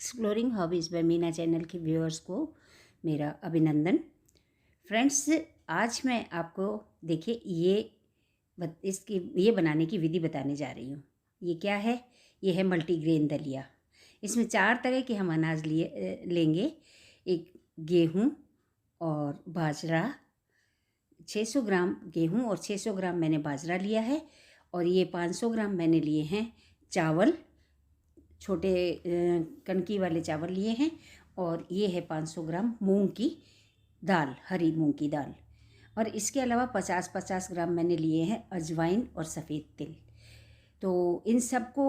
Exploring hobbies by Meena channel के viewers को मेरा अभिनंदन। फ्रेंड्स, आज मैं आपको देखिए ये बनाने की विधि बताने जा रही हूँ। ये क्या है? ये है मल्टीग्रेन दलिया। इसमें 4 तरह के हम अनाज लेंगे। एक गेहूँ और बाजरा, 600 ग्राम गेहूँ और 600 ग्राम मैंने बाजरा लिया है। और ये 500 ग्राम मैंने लिए हैं चावल, छोटे कणकी वाले चावल लिए हैं। और ये है 500 ग्राम मूंग की दाल, हरी मूंग की दाल। और इसके अलावा 50-50 ग्राम मैंने लिए हैं अजवाइन और सफ़ेद तिल। तो इन सबको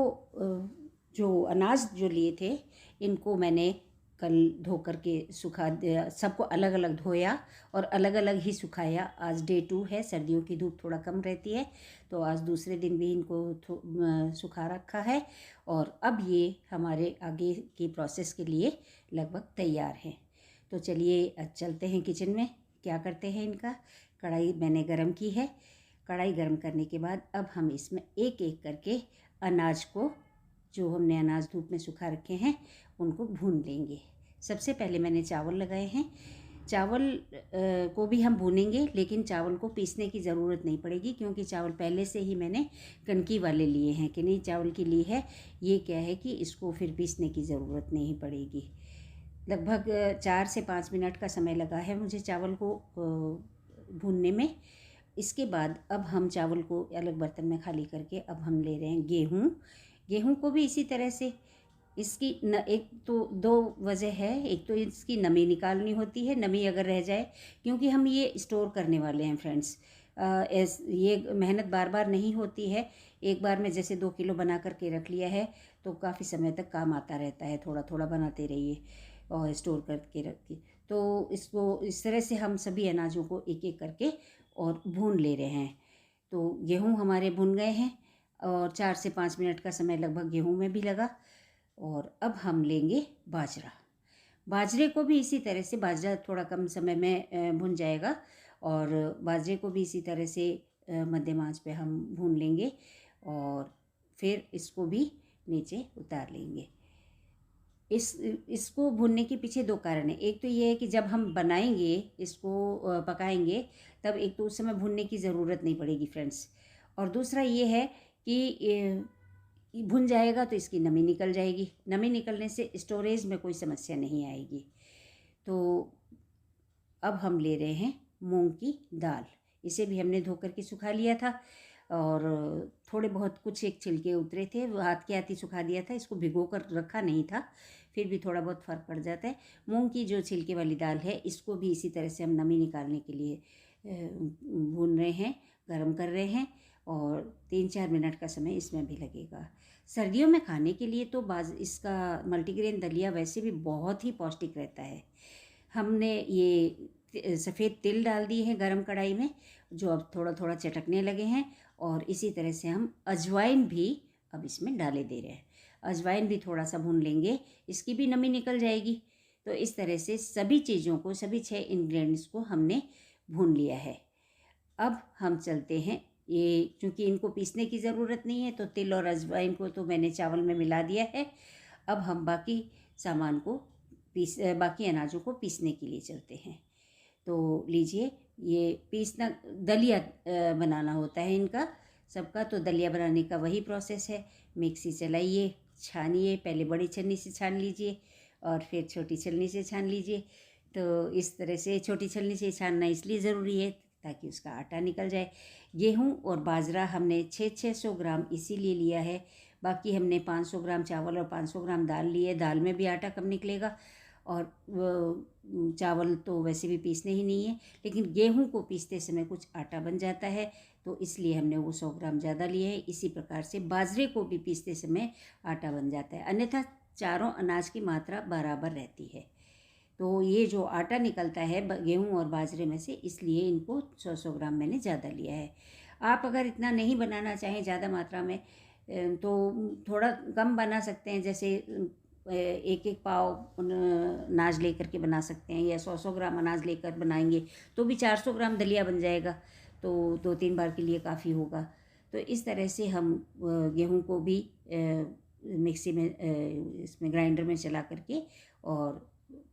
जो अनाज जो लिए थे इनको मैंने कल धो करके सुखा दिया। सबको अलग अलग धोया और अलग अलग ही सुखाया। आज डे 2 है, सर्दियों की धूप थोड़ा कम रहती है, तो आज दूसरे दिन भी इनको सुखा रखा है। और अब ये हमारे आगे की प्रोसेस के लिए लगभग तैयार हैं। तो चलिए चलते हैं किचन में। क्या करते हैं इनका। कढ़ाई मैंने गरम की है। कढ़ाई गरम करने के बाद अब हम इसमें एक एक करके अनाज को, जो हमने अनाज धूप में सुखा रखे हैं, उनको भून लेंगे। सबसे पहले मैंने चावल लगाए हैं। चावल को भी हम भूनेंगे, लेकिन चावल को पीसने की ज़रूरत नहीं पड़ेगी, क्योंकि चावल पहले से ही मैंने कणकी वाले लिए हैं कि नहीं चावल की ली है। ये क्या है कि इसको फिर पीसने की ज़रूरत नहीं पड़ेगी। लगभग 4 से 5 मिनट का समय लगा है मुझे चावल को भूनने में। इसके बाद अब हम चावल को अलग बर्तन में खाली करके अब हम ले रहे हैं गेहूँ। गेहूँ को भी इसी तरह से इसकी एक तो 2 वजह है। एक तो इसकी नमी निकालनी होती है, नमी अगर रह जाए, क्योंकि हम ये स्टोर करने वाले हैं फ्रेंड्स। ये मेहनत बार बार नहीं होती है। एक बार में जैसे 2 किलो बना करके रख लिया है तो काफ़ी समय तक काम आता रहता है। थोड़ा थोड़ा बनाते रहिए और स्टोर करके रखिए। तो इसको इस तरह से हम सभी अनाजों को एक एक करके और भून ले रहे हैं। तो गेहूँ हमारे भुन गए हैं और 4 से 5 मिनट का समय लगभग गेहूँ में भी लगा। और अब हम लेंगे बाजरा। बाजरे को भी इसी तरह से, बाजरा थोड़ा कम समय में भुन जाएगा, और बाजरे को भी इसी तरह से मध्यम आंच पे हम भून लेंगे और फिर इसको भी नीचे उतार लेंगे। इसको भूनने के पीछे 2 कारण हैं। एक तो ये है कि जब हम बनाएंगे, इसको पकाएंगे, तब एक तो उस समय भूनने की ज़रूरत नहीं पड़ेगी फ्रेंड्स। और दूसरा ये है कि भुन जाएगा तो इसकी नमी निकल जाएगी। नमी निकलने से स्टोरेज में कोई समस्या नहीं आएगी। तो अब हम ले रहे हैं मूंग की दाल। इसे भी हमने धो करके सुखा लिया था और थोड़े बहुत कुछ एक छिलके उतरे थे, वो हाथ के हाथ ही सुखा दिया था। इसको भिगो कर रखा नहीं था, फिर भी थोड़ा बहुत फ़र्क पड़ जाता है। मूंग की जो छिलके वाली दाल है, इसको भी इसी तरह से हम नमी निकालने के लिए भून रहे हैं, गरम कर रहे हैं, और 3-4 मिनट का समय इसमें भी लगेगा। सर्दियों में खाने के लिए तो इसका मल्टीग्रेन दलिया वैसे भी बहुत ही पौष्टिक रहता है। हमने ये सफ़ेद तिल डाल दिए हैं गरम कढ़ाई में, जो अब थोड़ा थोड़ा चटकने लगे हैं। और इसी तरह से हम अजवाइन भी अब इसमें डाले दे रहे हैं। अजवाइन भी थोड़ा सा भून लेंगे, इसकी भी नमी निकल जाएगी। तो इस तरह से सभी चीज़ों को, सभी 6 इंग्रेडिएंट्स को हमने भून लिया है। अब हम चलते हैं, ये चूँकि इनको पीसने की ज़रूरत नहीं है, तो तिल और अजवाइन को तो मैंने चावल में मिला दिया है। अब हम बाकी सामान को बाकी अनाजों को पीसने के लिए चलते हैं। तो लीजिए, ये पीसना, दलिया बनाना होता है इनका सबका। तो दलिया बनाने का वही प्रोसेस है। मिक्सी चलाइए, छानिए, पहले बड़ी छन्नी से छान लीजिए और फिर छोटी छन्नी से छान लीजिए। तो इस तरह से छोटी छन्नी से छानना इसलिए ज़रूरी है ताकि उसका आटा निकल जाए। गेहूँ और बाजरा हमने 600 ग्राम इसीलिए लिया है। बाकी हमने 500 ग्राम चावल और 500 ग्राम दाल लिए। दाल में भी आटा कम निकलेगा, और चावल तो वैसे भी पीसने ही नहीं है, लेकिन गेहूं को पीसते समय कुछ आटा बन जाता है, तो इसलिए हमने वो 100 ग्राम ज़्यादा लिए है। इसी प्रकार से बाजरे को भी पीसते समय आटा बन जाता है, अन्यथा चारों अनाज की मात्रा बराबर रहती है। तो ये जो आटा निकलता है गेहूं और बाजरे में से, इसलिए इनको 100 ग्राम मैंने ज़्यादा लिया है। आप अगर इतना नहीं बनाना चाहें ज़्यादा मात्रा में, तो थोड़ा कम बना सकते हैं। जैसे एक एक पाव अनाज लेकर के बना सकते हैं, या 100 ग्राम अनाज लेकर बनाएंगे तो भी 400 ग्राम दलिया बन जाएगा। तो 2-3 बार के लिए काफ़ी होगा। तो इस तरह से हम गेहूं को भी मिक्सी में इसमें ग्राइंडर में चला करके और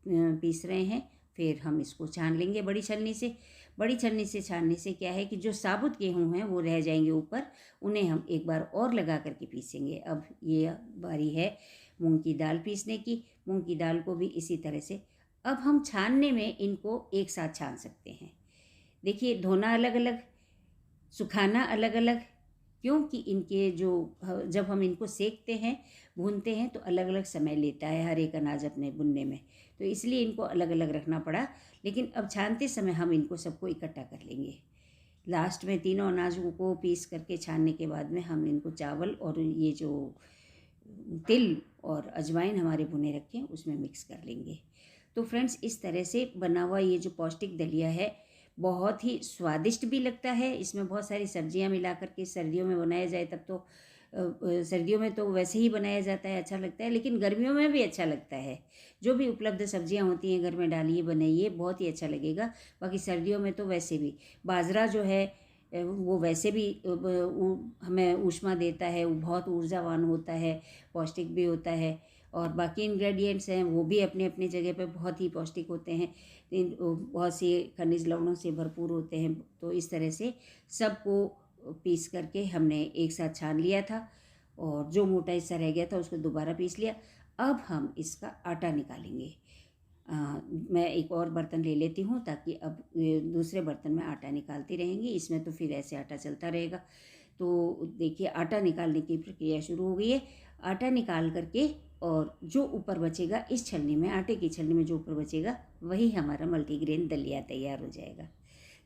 पीस रहे हैं। फिर हम इसको छान लेंगे बड़ी छलनी से। बड़ी छलनी से छानने से क्या है कि जो साबुत गेहूँ हैं वो रह जाएंगे ऊपर, उन्हें हम एक बार और लगा करके पीसेंगे। अब ये बारी है मूंग की दाल पीसने की। मूंग की दाल को भी इसी तरह से अब हम छानने में इनको एक साथ छान सकते हैं। देखिए, धोना अलग अलग, सुखाना अलग अलग, क्योंकि इनके जो जब हम इनको सेकते हैं, भूनते हैं, तो अलग अलग समय लेता है हर एक अनाज अपने भुनने में, तो इसलिए इनको अलग अलग रखना पड़ा। लेकिन अब छानते समय हम इनको सबको इकट्ठा कर लेंगे। लास्ट में तीनों अनाजों को पीस करके छानने के बाद में हम इनको चावल और ये जो तिल और अजवाइन हमारे भुने रखे हैं उसमें मिक्स कर लेंगे। तो फ्रेंड्स, इस तरह से बना हुआ ये जो पौष्टिक दलिया है बहुत ही स्वादिष्ट भी लगता है। इसमें बहुत सारी सब्जियां मिला करके सर्दियों में बनाया जाए तब तो सर्दियों में तो वैसे ही बनाया जाता है, अच्छा लगता है, लेकिन गर्मियों में भी अच्छा लगता है। जो भी उपलब्ध सब्जियां होती हैं घर में डालिए, बनाइए, बहुत ही अच्छा लगेगा। बाकी सर्दियों में तो वैसे भी बाजरा जो है वो वैसे भी हमें ऊष्मा देता है, वो बहुत ऊर्जावान होता है, पौष्टिक भी होता है। और बाकी इंग्रेडिएंट्स हैं वो भी अपने अपनी जगह पे बहुत ही पौष्टिक होते हैं, बहुत सी खनिज लवणों से भरपूर होते हैं। तो इस तरह से सबको पीस करके हमने एक साथ छान लिया था और जो मोटा हिस्सा रह गया था उसको दोबारा पीस लिया। अब हम इसका आटा निकालेंगे। मैं एक और बर्तन ले लेती हूँ ताकि अब दूसरे बर्तन में आटा निकालती रहेंगी, इसमें तो फिर ऐसे आटा चलता रहेगा। तो देखिए, आटा निकालने की प्रक्रिया शुरू हो गई है। आटा निकाल करके और जो ऊपर बचेगा इस छलनी में, आटे की छलनी में जो ऊपर बचेगा वही हमारा मल्टीग्रेन दलिया तैयार हो जाएगा।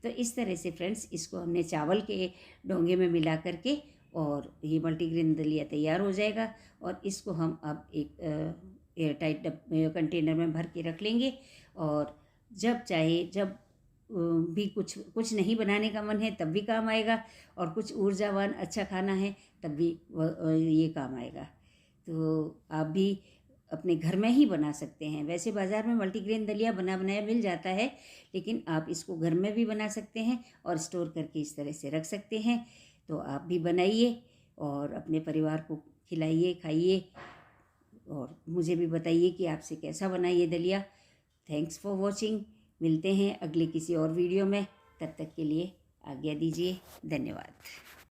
तो इस तरह से फ्रेंड्स, इसको हमने चावल के डोंगे में मिला करके और ये मल्टीग्रेन दलिया तैयार हो जाएगा। और इसको हम अब एक एयर टाइट कंटेनर में भर के रख लेंगे। और जब चाहे, जब भी कुछ नहीं बनाने का मन है तब भी काम आएगा, और कुछ ऊर्जावान अच्छा खाना है तब भी ये काम आएगा। तो आप भी अपने घर में ही बना सकते हैं। वैसे बाज़ार में मल्टीग्रेन दलिया बना बनाया मिल जाता है, लेकिन आप इसको घर में भी बना सकते हैं और स्टोर करके इस तरह से रख सकते हैं। तो आप भी बनाइए और अपने परिवार को खिलाइए, खाइए, और मुझे भी बताइए कि आपसे कैसा बना ये दलिया। Thanks for watching. मिलते हैं अगले किसी और वीडियो में, तब तक के लिए आज्ञा दीजिए। धन्यवाद।